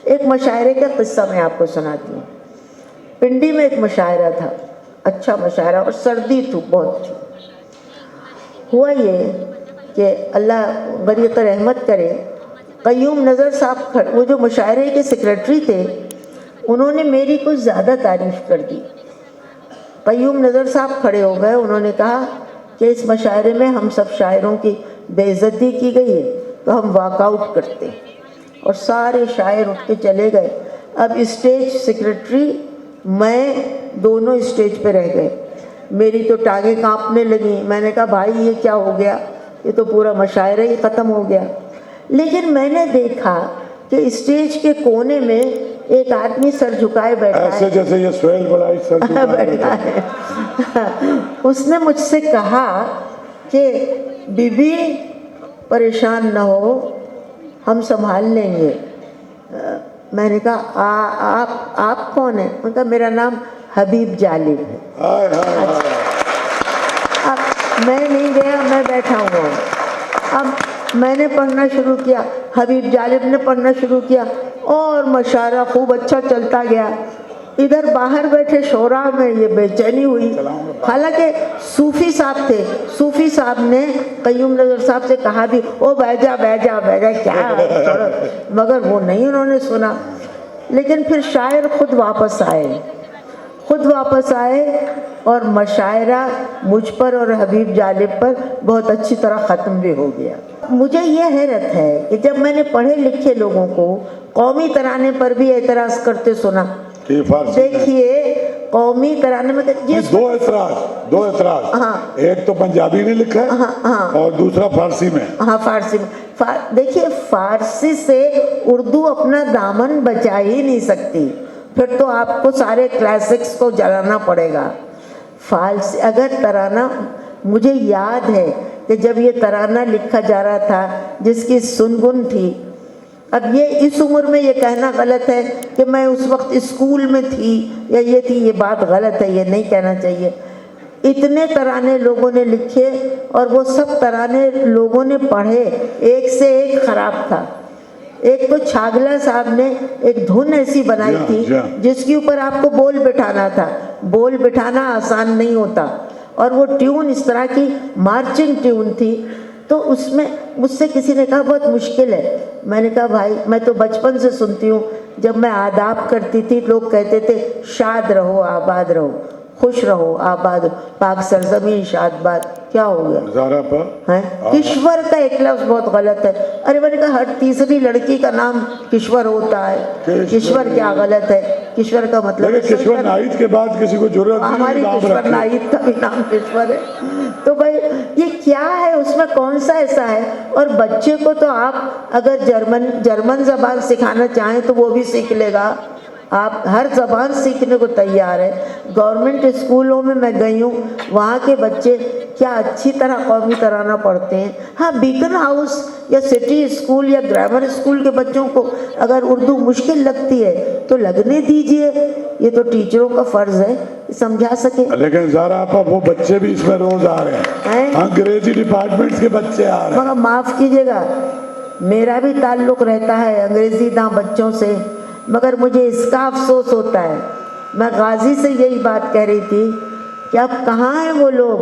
ایک مشاعرے کا قصہ میں آپ کو سناتی ہوں. پنڈی میں ایک مشاعرہ تھا, اچھا مشاعرہ, اور سردی تھی, بہت تھی. ہوا یہ کہ اللہ بریت رحمت کرے, قیوم نظر صاحب وہ جو مشاعرے کے سیکرٹری تھے, انہوں نے میری کچھ زیادہ تعریف کر دی. قیوم نظر صاحب کھڑے ہو گئے, انہوں نے کہا کہ اس مشاعرے میں ہم سب شاعروں کی بے عزتی کی گئی ہے, تو ہم واک آؤٹ کرتے. اور سارے شاعر اٹھ کے چلے گئے. اب اسٹیج سیکرٹری میں دونوں اسٹیج پہ رہ گئے. میری تو ٹانگیں کانپنے لگیں. میں نے کہا بھائی یہ کیا ہو گیا, یہ تو پورا مشاعرہ ہی ختم ہو گیا. لیکن میں نے دیکھا کہ اسٹیج کے کونے میں ایک آدمی سر جھکائے بیٹھا ہے, ایسے جیسے یہ سہیل بڑا ہی سر جھکائے بیٹھا ہے. اس نے مجھ سے کہا کہ بی بی پریشان نہ ہو, ہم سنبھال لیں گے. میں نے کہا آپ کون ہیں؟ میں نے کہا میرا نام حبیب جالب ہے. اب میں نہیں گیا, میں بیٹھا ہوا ہوں. اب میں نے پڑھنا شروع کیا, حبیب جالب نے پڑھنا شروع کیا, اور مشاعرہ خوب اچھا چلتا گیا. ادھر باہر بیٹھے شورا میں یہ بے چینی ہوئی. حالانکہ صوفی صاحب تھے, صوفی صاحب نے قیوم نظر صاحب سے کہا بھی او بیٹھ جا کیا, مگر وہ نہیں, انہوں نے سنا. لیکن پھر شاعر خود واپس آئے اور مشاعرہ مجھ پر اور حبیب جالب پر بہت اچھی طرح ختم بھی ہو گیا. مجھے یہ حیرت ہے کہ جب میں نے پڑھے لکھے لوگوں کو قومی ترانے پر بھی اعتراض کرتے سنا. دیکھیے قومی ترانے میں دو اعتراض, ایک تو پنجابی نے لکھا ہے اور دوسرا فارسی میں. فارسی میں. دیکھیے فارسی سے اردو اپنا دامن بچا ہی نہیں سکتی, پھر تو آپ کو سارے کلاسکس کو جلانا پڑے گا. فارسی اگر ترانہ, مجھے یاد ہے کہ جب یہ ترانہ لکھا جا رہا تھا جس کی سنگن تھی, اب یہ اس عمر میں یہ کہنا غلط ہے کہ میں اس وقت اسکول میں تھی یا یہ تھی, یہ بات غلط ہے, یہ نہیں کہنا چاہیے. اتنے ترانے لوگوں نے لکھے اور وہ سب ترانے لوگوں نے پڑھے, ایک سے ایک خراب تھا. ایک تو چھاگلا صاحب نے ایک دھن ایسی بنائی تھی جس کے اوپر آپ کو بول بٹھانا تھا. بول بٹھانا آسان نہیں ہوتا, اور وہ ٹیون اس طرح کی مارچنگ ٹیون تھی. تو اس میں مجھ سے کسی نے کہا بہت مشکل ہے. میں نے کہا بھائی میں تو بچپن سے سنتی ہوں, جب میں آداب کرتی تھی لوگ کہتے تھے شاد رہو آباد رہو, خوش رہو آباد, پاک سرزمین شاد باد. کیا ہو گیا؟ کشور کا ایک لفظ بہت غلط ہے. ارے میں نے کہا ہر تیسری لڑکی کا نام کشور ہوتا ہے, کشور کیا غلط ہے؟ کشور کا مطلب کشور ناہید کے بعد کسی کو ضرورت نہیں, ہماری کشور ناہید کا بھی نام کشور ہے. تو بھائی یہ کیا ہے, اس میں کون سا ایسا ہے؟ اور بچے کو تو آپ اگر جرمن زبان سکھانا چاہیں تو وہ بھی سیکھ لے گا. آپ ہر زبان سیکھنے کو تیار ہے. گورنمنٹ اسکولوں میں گئی ہوں, وہاں کے بچے کیا اچھی طرح قومی ترانہ پڑھتے ہیں. ہاں بیکن ہاؤس یا سٹی اسکول یا گرامر اسکول کے بچوں کو اگر اردو مشکل لگتی ہے تو لگنے دیجئے, یہ تو ٹیچروں کا فرض ہے سمجھا سکے. لیکن زارا آپا وہ بچے بھی اس میں روز آ رہے ہیں, انگریزی ڈپارٹمنٹ کے بچے آ رہے ہیں. مگر معاف کیجیے گا, میرا بھی تعلق رہتا ہے انگریزی داں بچوں سے, مگر مجھے اس کا افسوس ہوتا ہے. میں غازی سے یہی بات کہہ رہی تھی کہ اب کہاں ہیں وہ لوگ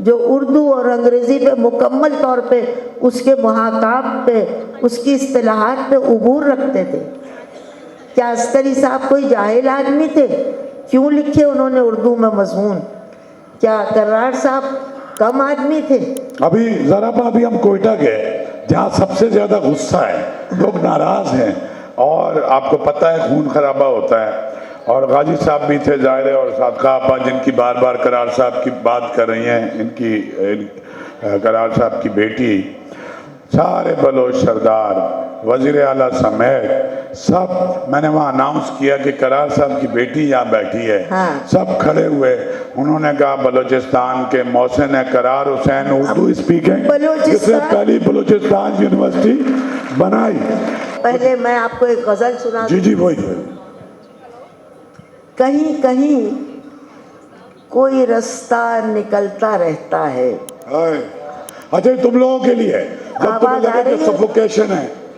جو اردو اور انگریزی پہ مکمل طور پہ اس کے محاکات پہ, اس کی اصطلاحات پہ عبور رکھتے تھے. کیا عسکری صاحب کوئی جاہل آدمی تھے؟ کیوں لکھے انہوں نے اردو میں مضمون؟ کیا کرار صاحب کم آدمی تھے؟ ابھی ذرا ابھی ہم کوئٹہ گئے جہاں سب سے زیادہ غصہ ہے, لوگ ناراض ہیں, اور آپ کو پتہ ہے خون خرابہ ہوتا ہے. اور غازی صاحب بھی تھے ظاہر ہے, اور صادقہ آپا جن کی بار بار کرار صاحب کی بات کر رہی ہیں, ان کی کرار صاحب کی بیٹی, سارے بلوچ سردار, وزیر اعلیٰ سمیت سب. میں نے وہاں اناؤنس کیا کہ کرار صاحب کی بیٹی یہاں بیٹھی ہے, سب کھڑے ہوئے. انہوں نے کہا بلوچستان کے محسن کرار حسین اردو اسپیکنگ, جس نے پہلی بلوچستان یونیورسٹی بنائی. پہلے میں آپ کو ایک غزل سنا. جی وہی. کہیں کہیں کوئی رستہ نکلتا رہتا ہے. اچھا تم لوگوں کے لیے جب تمہیں لگے کہ سفوکیشن ہے,